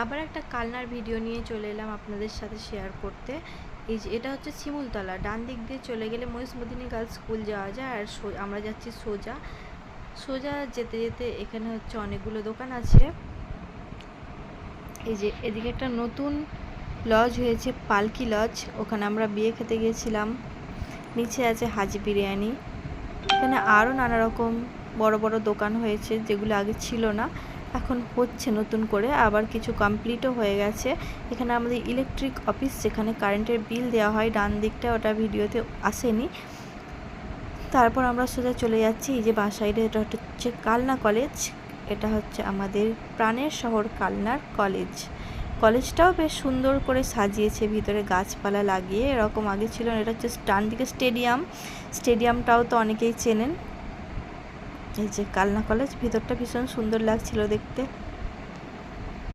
আবার একটা কালনার ভিডিও নিয়ে চলে এলাম আপনাদের সাথে শেয়ার করতে। এই যে এটা হচ্ছে শিমুলতলা, ডান দিক দিয়ে চলে গেলে মহিষমদিনী গার্লস স্কুল যাওয়া যায়। আর আমরা যাচ্ছি সোজা সোজা যেতে যেতে এখানে হচ্ছে অনেকগুলো দোকান আছে। এই যে এদিকে একটা নতুন লজ হয়েছে, পালকি লজ, ওখানে আমরা বিয়ে খেতে গিয়েছিলাম। নিচে আছে হাজি বিরিয়ানি। এখানে আরও নানা রকম বড় বড় দোকান হয়েছে, যেগুলো আগে ছিল না, এখন হচ্ছে নতুন করে, আবার কিছু কমপ্লিটও হয়ে গেছে। এখানে আমাদের ইলেকট্রিক অফিস, যেখানে কারেন্টের বিল দেওয়া হয়, ডান দিকটা, ওটা ভিডিওতে আসেনি। তারপর আমরা সোজা চলে যাচ্ছি এই যে বাঁ সাইডে, এটা হচ্ছে কালনা কলেজ। এটা হচ্ছে আমাদের প্রাণের শহর কালনার কলেজ। কলেজটাও বেশ সুন্দর করে সাজিয়েছে, ভিতরে গাছপালা লাগিয়ে, এরকম আগে ছিল না। এটা হচ্ছে ডান দিকে স্টেডিয়ামটাও তো অনেকেই চেনেন। এই যে কালনা কলেজ, ভিতরটা ভীষণ সুন্দর লাগছিল দেখতে।